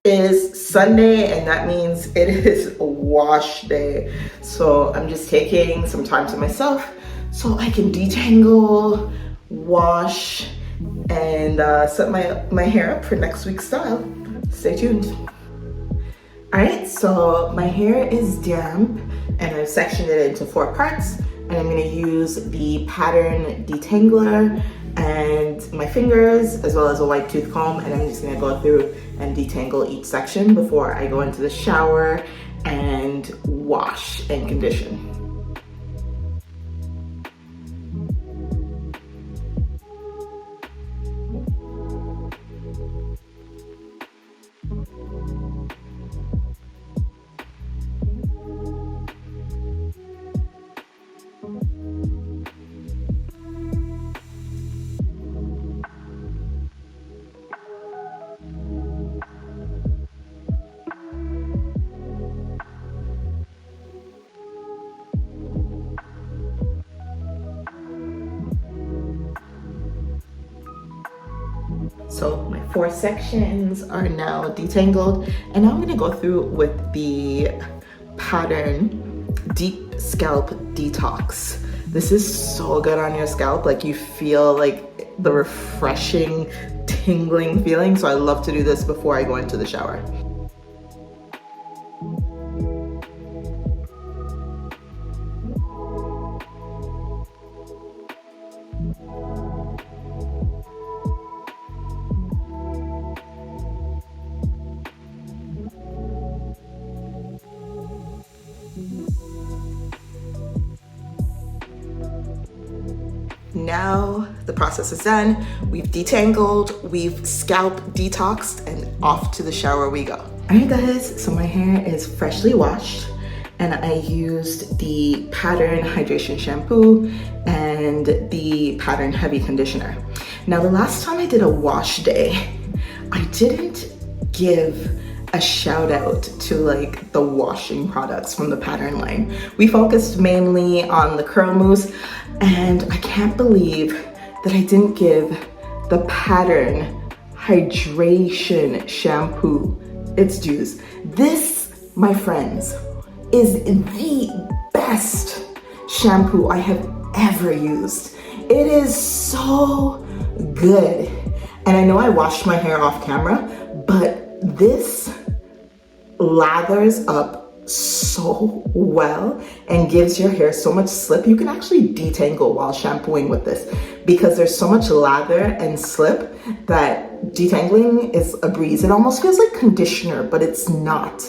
is Sunday, and that means it is wash day. So I'm just taking some time to myself so I can detangle, wash, and set my hair up for next week's style. Stay tuned. All right, so my hair is damp and I've sectioned it into 4 parts, and I'm gonna use the pattern detangler and my fingers as well as a white tooth comb, and I'm just gonna go through and detangle each section before I go into the shower and wash and condition. So my 4 sections are now detangled, and now I'm gonna go through with the pattern Deep Scalp Detox. This is so good on your scalp. Like, you feel like the refreshing, tingling feeling. So I love to do this before I go into the shower. Now the process is done. We've detangled, we've scalp detoxed, and off to the shower we go. All right guys, so my hair is freshly washed, and I used the Pattern Hydration Shampoo and the Pattern Heavy Conditioner. Now the last time I did a wash day, I didn't give a shout out to like the washing products from the Pattern line. We focused mainly on the curl mousse, and I can't believe that I didn't give the Pattern Hydration Shampoo its dues. This, my friends, is the best shampoo I have ever used. It is so good. And I know I washed my hair off camera, but this lathers up so well and gives your hair so much slip. You can actually detangle while shampooing with this because there's so much lather and slip that detangling is a breeze. It almost feels like conditioner, but it's not.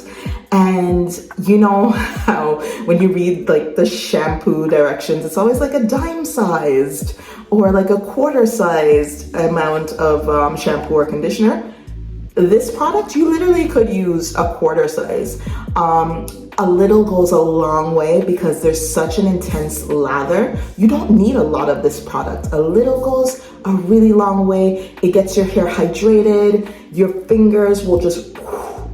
And you know how when you read like the shampoo directions, it's always like a dime sized or like a quarter sized amount of shampoo or conditioner. This product, you literally could use a quarter size. A little goes a long way because there's such an intense lather. You don't need a lot of this product. A little goes a really long way. It gets your hair hydrated. Your fingers will just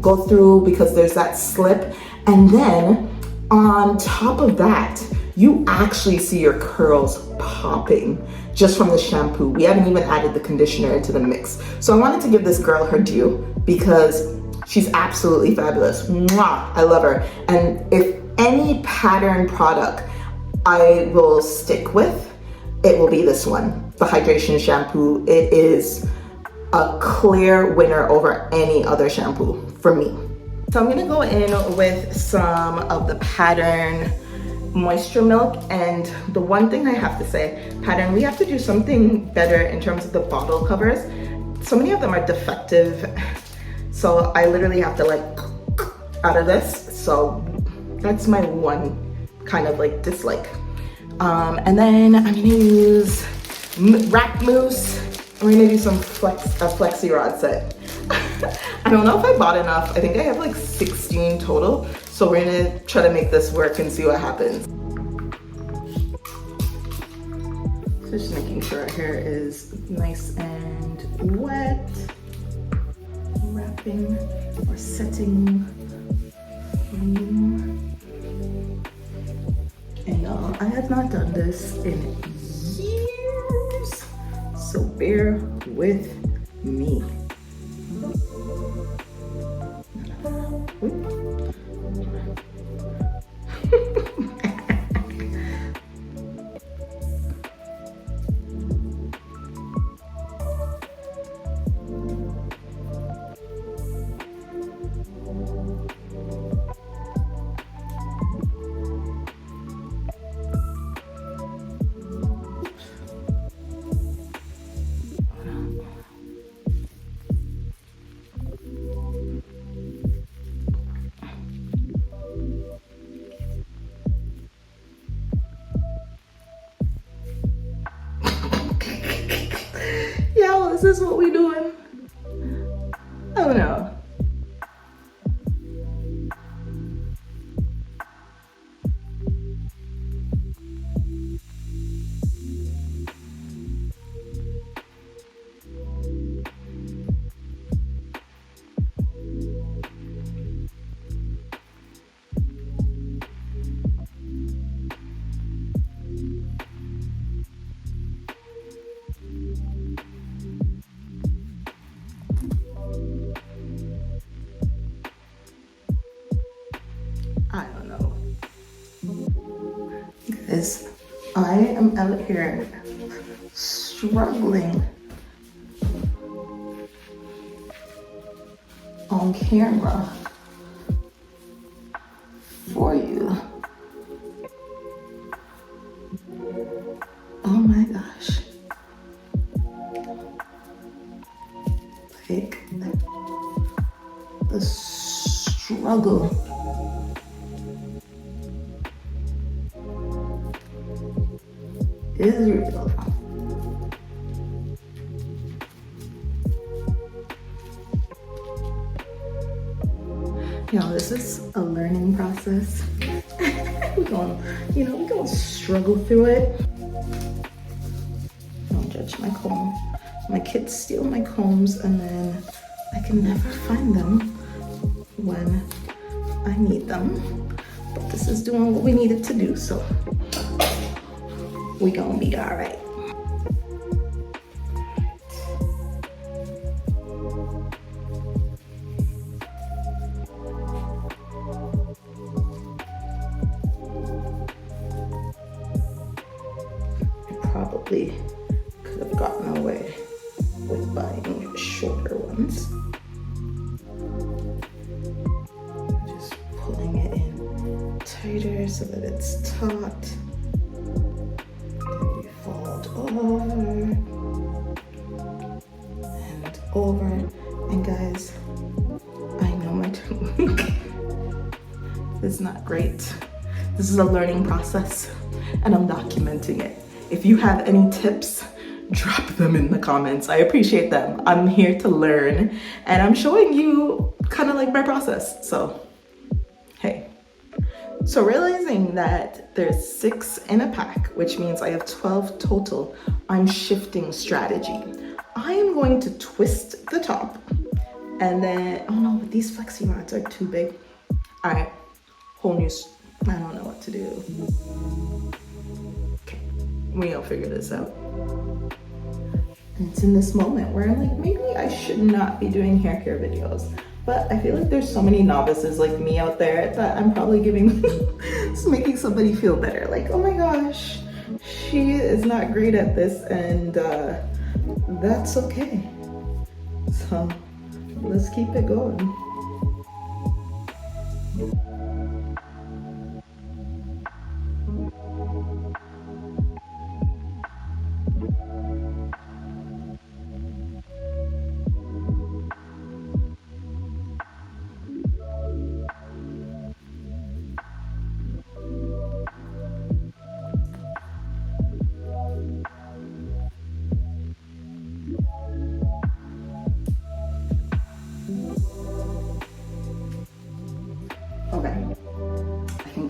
go through because there's that slip. And then on top of that, you actually see your curls popping just from the shampoo. We haven't even added the conditioner into the mix. So I wanted to give this girl her due because she's absolutely fabulous. Mwah! I love her. And if any Pattern product I will stick with, it will be this one, the hydration shampoo. It is a clear winner over any other shampoo for me. So I'm gonna go in with some of the Pattern Moisture Milk, and the one thing I have to say, Pattern, we have to do something better in terms of the bottle covers. So many of them are defective, so I literally have to like out of this. So that's my one kind of like dislike. And then I'm gonna use wrap mousse. We're gonna do some Flexi rod set. I don't know if I bought enough. I think I have like 16 total. So we're gonna try to make this work and see what happens. So just making sure our hair is nice and wet. Wrapping or setting. And y'all, I have not done this in years, so bear with me. this what we doing? I don't know. I don't know. Because I am out here struggling on camera for you. Oh my gosh. Like, the struggle. Is real. This is a learning process. we're gonna struggle through it. Don't judge my comb. My kids steal my combs and then I can never find them when I need them. But this is doing what we needed to do, so we gonna be all right. I probably could have gotten away with buying shorter ones. Just pulling it in tighter so that it's taut. Over and guys, I know my technique is not great. This is a learning process and I'm documenting it. If you have any tips, drop them in the comments. I appreciate them. I'm here to learn and I'm showing you kind of like my process. So hey, so realizing that there's 6 in a pack, which means I have 12 total, I'm shifting strategy. I am going to twist the top and then, oh no, but these Flexi rods are too big. All right, whole new, I don't know what to do. Okay, we gonna figure this out. And it's in this moment where I'm like, maybe I should not be doing hair care videos. But I feel like there's so many novices like me out there that I'm probably it's making somebody feel better. Like, oh my gosh, she is not great at this and that's okay. So let's keep it going.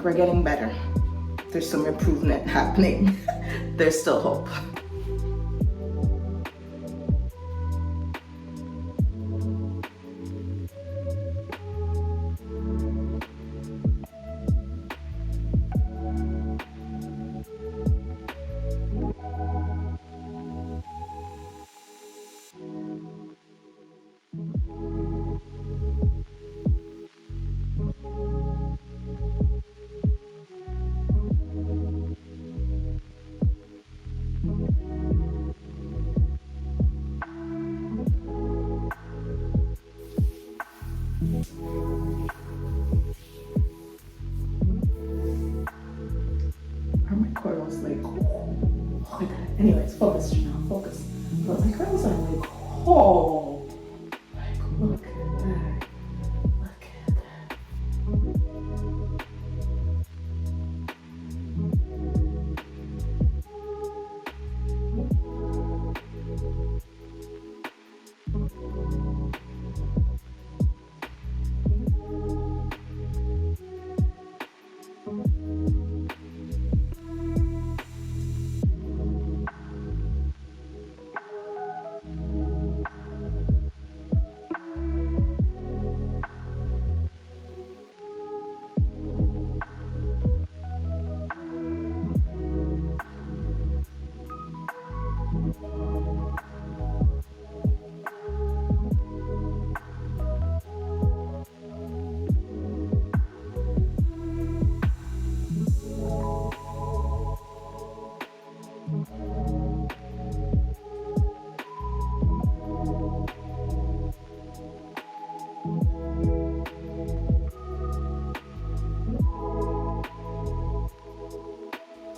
We're getting better. There's some improvement happening. There's still hope. Anyways, focus, Janelle, focus. But my curls are like, oh, like look at that, look at that.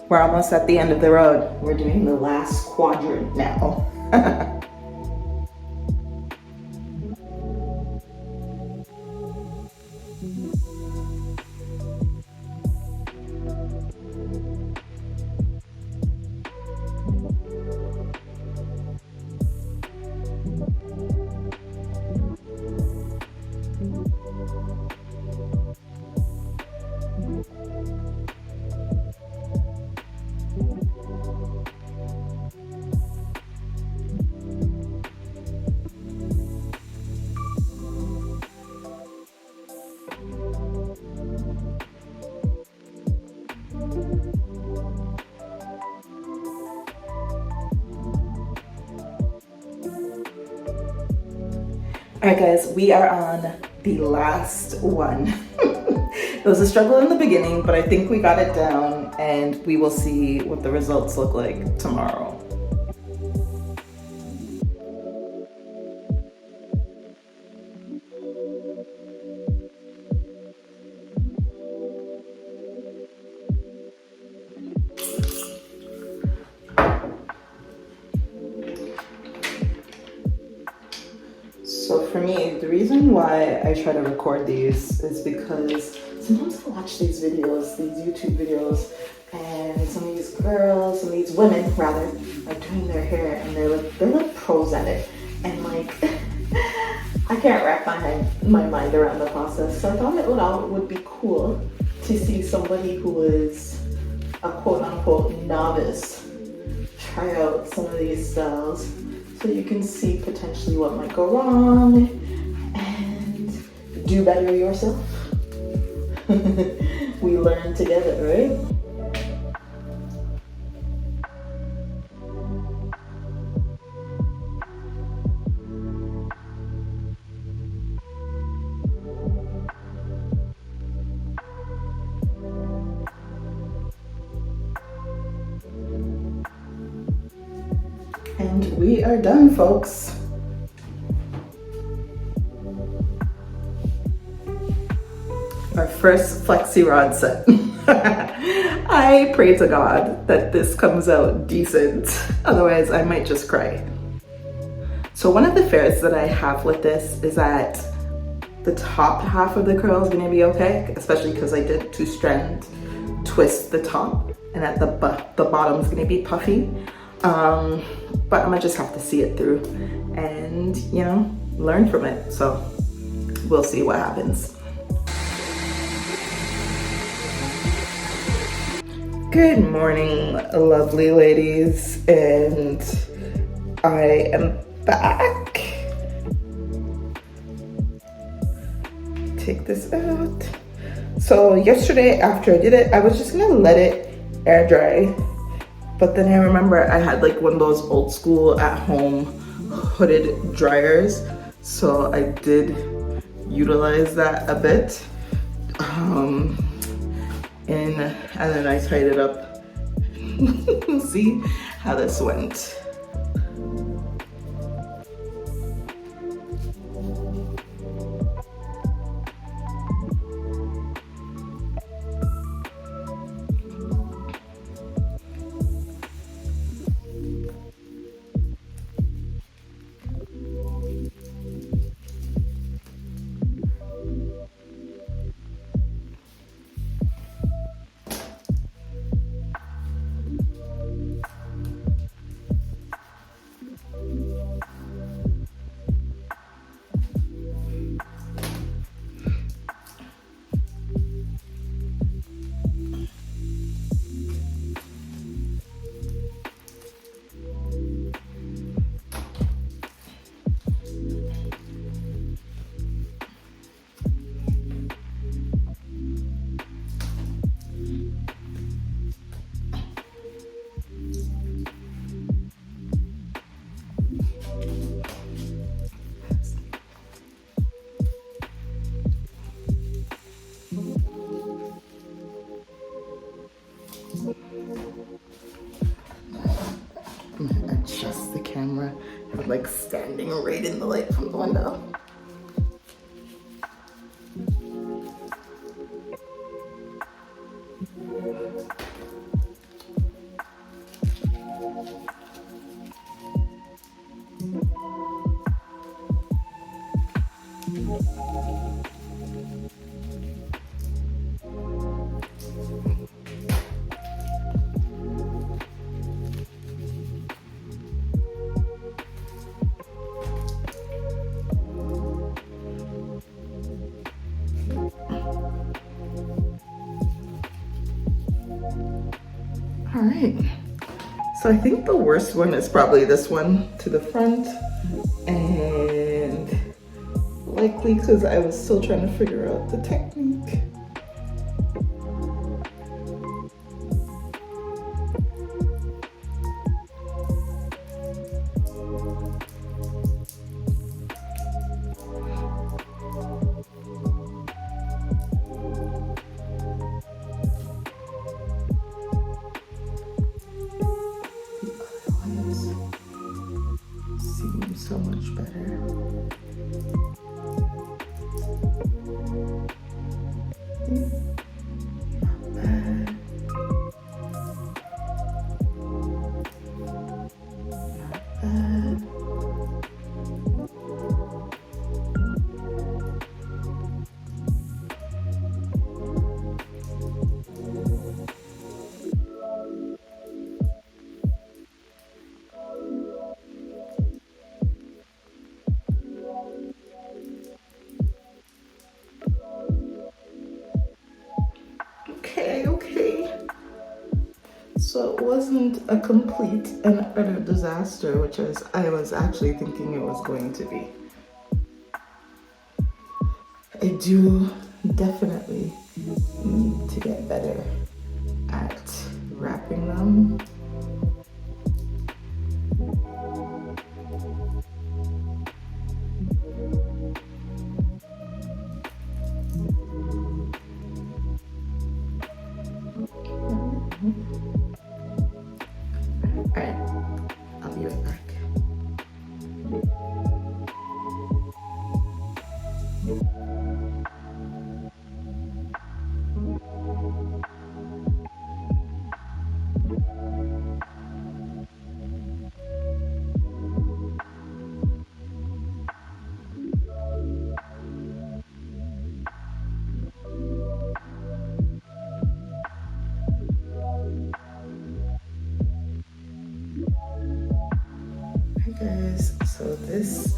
We're almost at the end of the road. We're doing the last quadrant now. All right, guys, we are on the last one. It was a struggle in the beginning, but I think we got it down, and we will see what the results look like tomorrow. So for me, the reason why I try to record these is because sometimes I watch these videos, these YouTube videos, and some of these girls, some of these women rather, are doing their hair, and they're like pros at it. And like, I can't wrap my mind around the process. So I thought it would be cool to see somebody who is a quote unquote novice try out some of these styles, so you can see potentially what might go wrong and do better yourself. We learn together, right? And we are done, folks. Our first Flexi rod set. I pray to God that this comes out decent. Otherwise, I might just cry. So one of the fears that I have with this is that the top half of the curl is gonna be okay, especially because I did 2-strand twist the top, and at the bottom is gonna be puffy. But I'm gonna just have to see it through and, you know, learn from it. So we'll see what happens. Good morning, lovely ladies, and I am back. Take this out. So yesterday after I did it, I was just gonna let it air dry. But then I remember I had like one of those old school at home hooded dryers. So I did utilize that a bit. And then I tied it up. See how this went. I'm gonna adjust the camera. I'm like standing right in the light from the window. right. So I think the worst one is probably this one to the front, and likely because I was still trying to figure out the technique. Seems so much better. Not bad. Not bad. Okay. So it wasn't a complete and utter disaster, which I was actually thinking it was going to be. I do definitely need to get better at wrapping them. Alright, I'll be right back. Guys, so this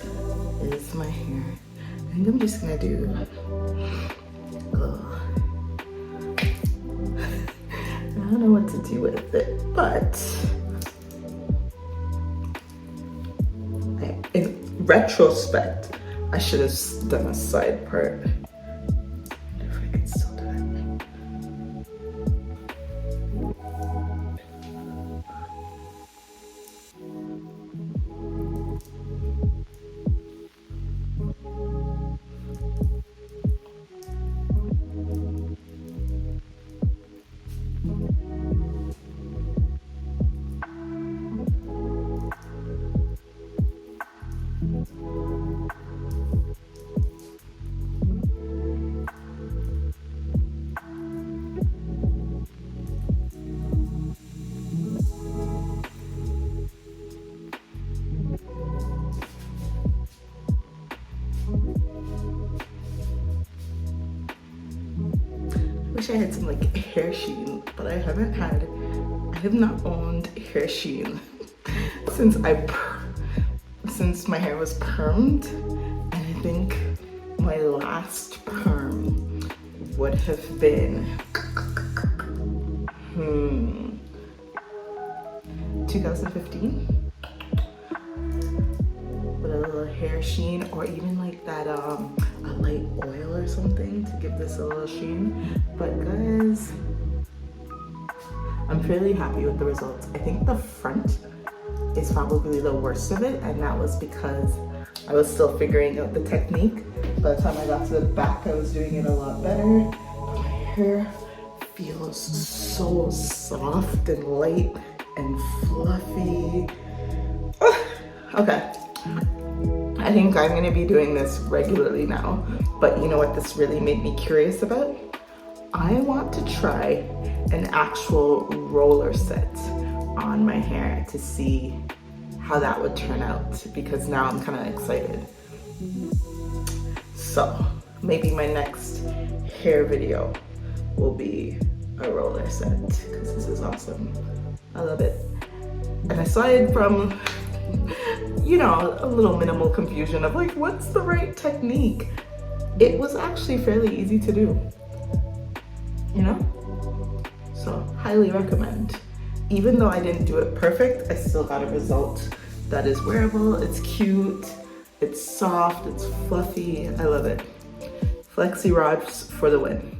is my hair. I think I'm just gonna do I don't know what to do with it, but in retrospect, I should have done a side part. I wonder if I can still do it. Wish I had some like hair sheen, but I have not owned hair sheen since my hair was permed, and I think my last perm would have been 2015 with a little hair sheen, or even like that a light oil or something to give this a little sheen. But guys, I'm fairly happy with the results. I think the front is probably the worst of it, and that was because I was still figuring out the technique. By the time I got to the back, I was doing it a lot better. But my hair feels so soft and light and fluffy. Okay, I think I'm gonna be doing this regularly now. But you know what this really made me curious about? I want to try an actual roller set on my hair to see how that would turn out, because now I'm kind of excited. So maybe my next hair video will be a roller set, because this is awesome. I love it. And aside from, you know, a little minimal confusion of like, what's the right technique? It was actually fairly easy to do, you know? So highly recommend. even though I didn't do it perfect, I still got a result that is wearable, it's cute, it's soft, it's fluffy, I love it. Flexi rods for the win.